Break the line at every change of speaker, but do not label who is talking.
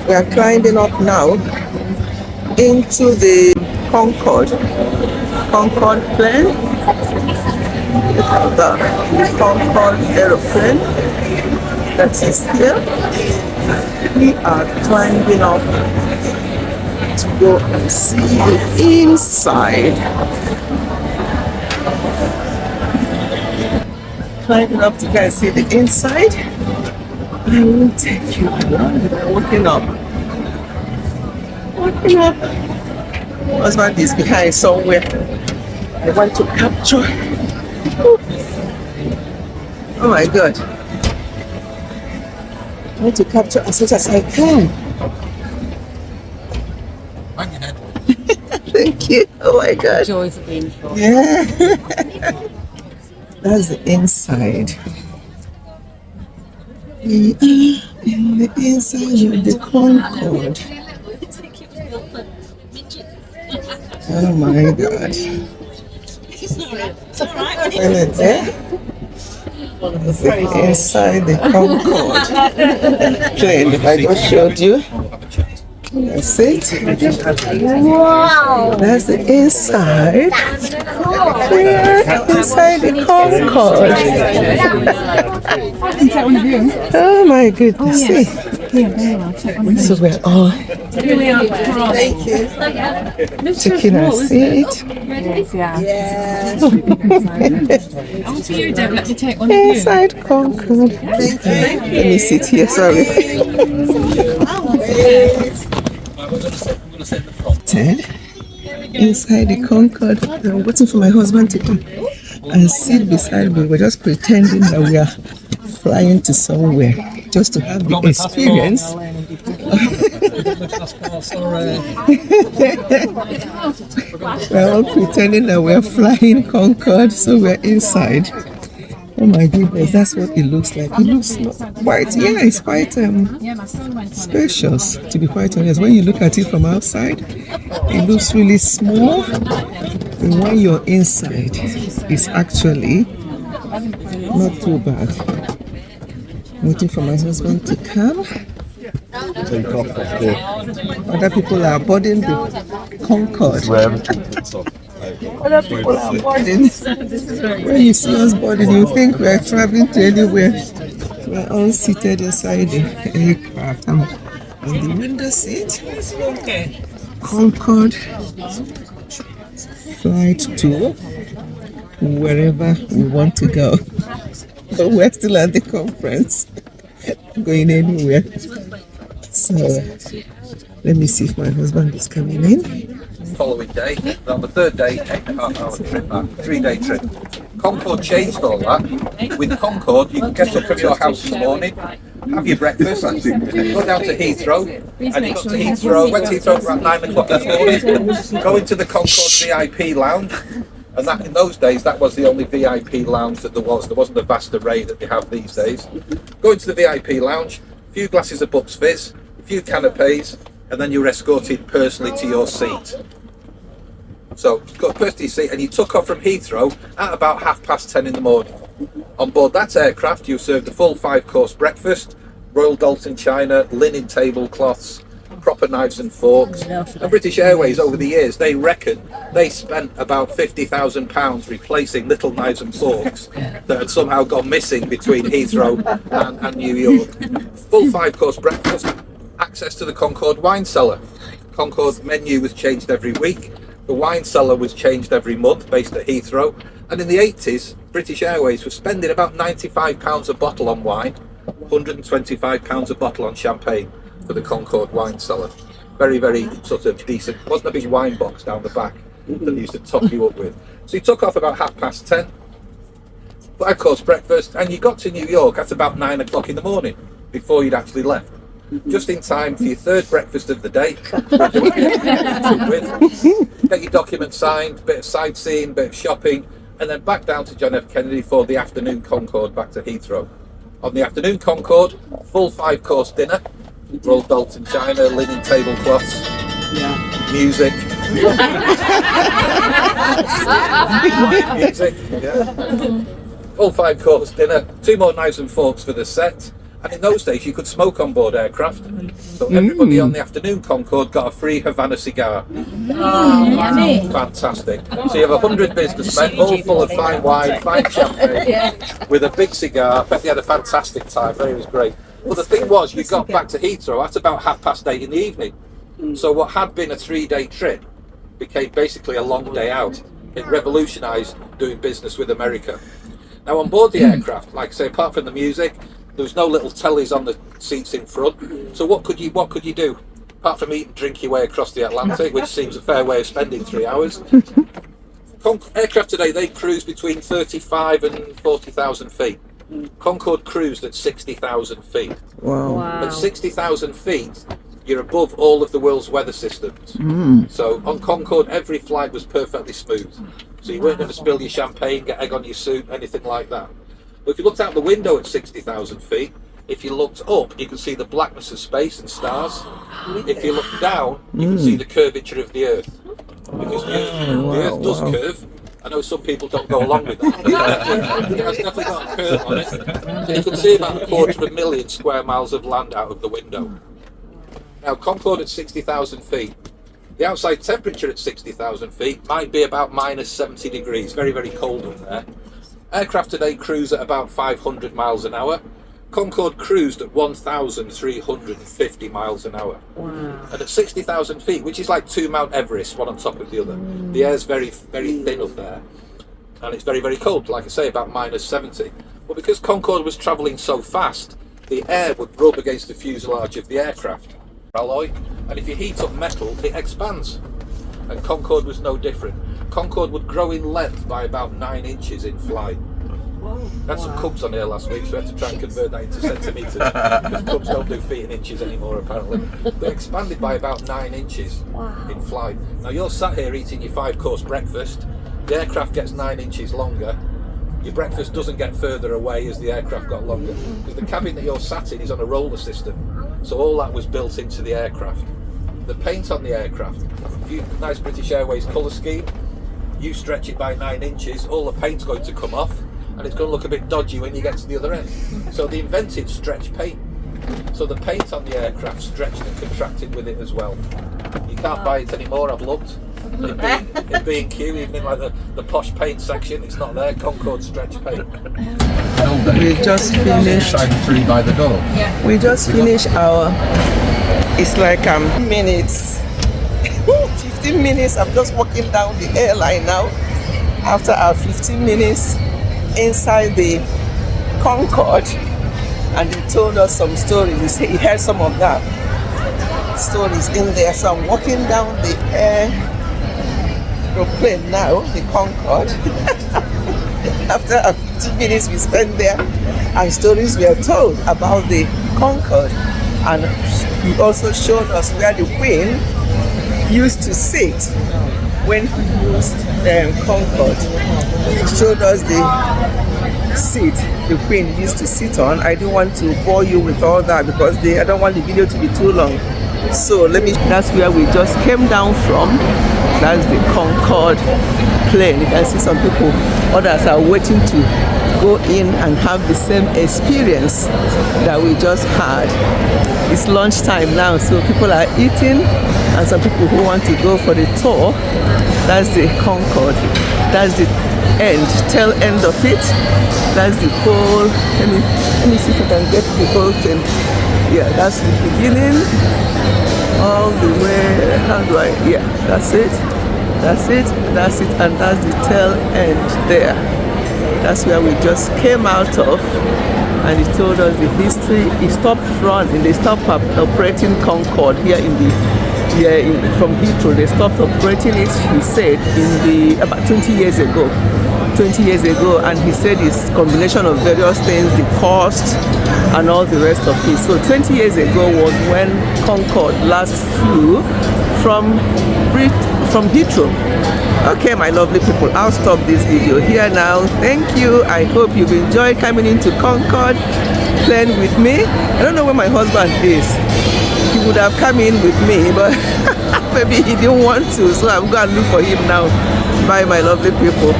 We are climbing up now into the Concorde plane. The Concorde aeroplane that is here. We are climbing up to go and see the inside. Climbing up to go and see the inside. I will take you along. We're walking up. Walking up. My husband is behind somewhere. I want to capture. Oh my God. I want to capture as much as I can. Thank you. Oh my God.
Joys of being short.
Yeah. That's the inside. We are in the inside of the Concorde. Oh my God.
It's alright.
That's the inside the Concorde plane that I just showed you. That's it.
Wow.
That's the inside. We're inside the Concorde. Oh my goodness. See? So we're all taking our seat. Inside Concorde. Let me sit here, sorry. Ted, inside the Concorde. I'm waiting for my husband to come and sit beside me. We're just pretending that we are flying to somewhere, just to have the experience. We're all pretending that we're flying Concorde, so we're inside. Oh my goodness, that's what it looks like. It looks quite, it's quite spacious, to be quite honest. When you look at it from outside, it looks really small. And when you're inside, it's actually not too bad. Waiting for my husband to come. Other people are boarding the Concorde. Other people are boarding. When you see us boarding, you think we are traveling to anywhere. We are all seated inside the aircraft. I'm on the window seat. Concorde flight to wherever we want to go. But we're still at the conference, going anywhere. So let me see if my husband is coming in.
Following day, on the third day, 8.5-hour trip back, 3-day trip. Concorde changed all that. With Concorde, you can get up from your house in the morning, have your breakfast, go down to Heathrow, and you got to Heathrow, went to Heathrow around 9 o'clock this morning, go into the Concorde VIP lounge, and that in those days, that was the only VIP lounge that there was. There wasn't the vast array that they have these days. Go into the VIP lounge, a few glasses of Bucks Fizz, a few canapes, and then you're escorted personally to your seat. So you got personally to your seat, and you took off from Heathrow at about 10:30 in the morning. On board that aircraft, you served a full 5-course breakfast, Royal Dalton china, linen tablecloths, proper knives and forks. And British Airways, over the years, they reckon they spent about £50,000 replacing little knives and forks that had somehow gone missing between Heathrow and New York. Full 5-course breakfast, access to the Concorde wine cellar. Concorde menu was changed every week. The wine cellar was changed every month based at Heathrow. And in the 80s, British Airways was spending about £95 a bottle on wine, £125 a bottle on champagne for the Concorde wine cellar. Very, very sort of decent. Wasn't a big wine box down the back that they used to top you up with. So you took off about 10:30, 5-course breakfast, and you got to New York at about 9 o'clock in the morning before you'd actually left. Just in time for your third breakfast of the day. Get your documents signed, bit of sightseeing, bit of shopping, and then back down to John F. Kennedy for the afternoon Concorde back to Heathrow. On the afternoon Concorde, full 5-course dinner, Royal Dalton china, linen tablecloths, music. Music, yeah. Full 5-course dinner, 2 more knives and forks for the set, And in those days, you could smoke on board aircraft. So everybody on the afternoon Concorde got a free Havana cigar. Fantastic. So you have 100 businessmen, all full of fine wine, fine champagne, with a big cigar. But they had a fantastic time. It was great. Well, the thing was, you got back to Heathrow at about 8:30 in the evening. So what had been a 3-day trip became basically a long day out. It revolutionised doing business with America. Now on board the aircraft, like I say, apart from the music, there was no little tellies on the seats in front. So what could you do? Apart from eat and drink your way across the Atlantic, which seems a fair way of spending 3 hours. Aircraft today, they cruise between 35 and 40,000 feet. Concorde cruised at 60,000 feet.
Wow.
At 60,000 feet, you're above all of the world's weather systems. So on Concorde, every flight was perfectly smooth. So you weren't going to spill your champagne, get egg on your soup, anything like that. But if you looked out the window at 60,000 feet, if you looked up, you could see the blackness of space and stars. If you looked down, you can see the curvature of the Earth. Because the Earth does curve. I know some people don't go along with that. It has definitely got a curve on it. So you can see about 250,000 square miles of land out of the window. Now, Concorde at 60,000 feet. The outside temperature at 60,000 feet might be about minus 70 degrees. Very, very cold up there. Aircraft today cruise at about 500 miles an hour. Concorde cruised at 1,350 miles an hour. And at 60,000 feet, which is like 2 Mount Everest, one on top of the other, the air's very, very thin up there. And it's very, very cold, like I say, about minus 70. But because Concorde was travelling so fast, the air would rub against the fuselage of the aircraft. Alloy, and if you heat up metal, it expands. And Concorde was no different. Concorde would grow in length by about 9 inches in flight. Had some cubs on here last week, so we had to try and convert that into centimetres, because cubs don't do feet in inches anymore apparently. They expanded by about 9 inches in flight. Now you're sat here eating your 5-course breakfast, the aircraft gets 9 inches longer, your breakfast doesn't get further away as the aircraft got longer, because the cabin that you're sat in is on a roller system, so all that was built into the aircraft. The paint on the aircraft, nice British Airways colour scheme, you stretch it by 9 inches, all the paint's going to come off, and it's going to look a bit dodgy when you get to the other end. So they invented stretch paint. So the paint on the aircraft stretched and contracted with it as well. You can't buy it anymore, I've looked. It'd be in queue, even in like the posh paint section, it's not there. Concorde stretch paint.
We just finished.
By the door.
We just finished our. It's like minutes. 15 minutes. I'm just walking down the airline now. After our 15 minutes inside the Concorde, and he told us some stories. He heard some of that stories in there. So I'm walking down the airplane now, the Concorde. After a 15 minutes we spent there, and stories were told about the Concorde, and he also showed us where the Queen used to sit when he used Concorde. He showed us the seat the Queen used to sit on. I don't want to bore you with all that because I don't want the video to be too long. So that's where we just came down from. That's the Concorde plane. You can see some people, others are waiting to go in and have the same experience that we just had. It's lunchtime now, so people are eating, and some people who want to go for the tour. That's the Concorde. That's the tail end of it. That's the whole. Let me see if I can get the whole thing. Yeah, that's the beginning. All the way. How do I? Yeah, that's it. That's it. That's it, and that's the tail end there. That's where we just came out of, and he told us the history. He stopped running. They stopped operating Concorde here from Heathrow. They stopped operating it, he said, about 20 years ago. 20 years ago, and he said it's a combination of various things, the cost and all the rest of it. So 20 years ago was when Concorde last flew from Heathrow. Okay, my lovely people, I'll stop this video here now. Thank you. I hope you've enjoyed coming into Concorde plane with me. I don't know where my husband is. He would have come in with me, but maybe he didn't want to, so I'm going to look for him now. Bye, my lovely people.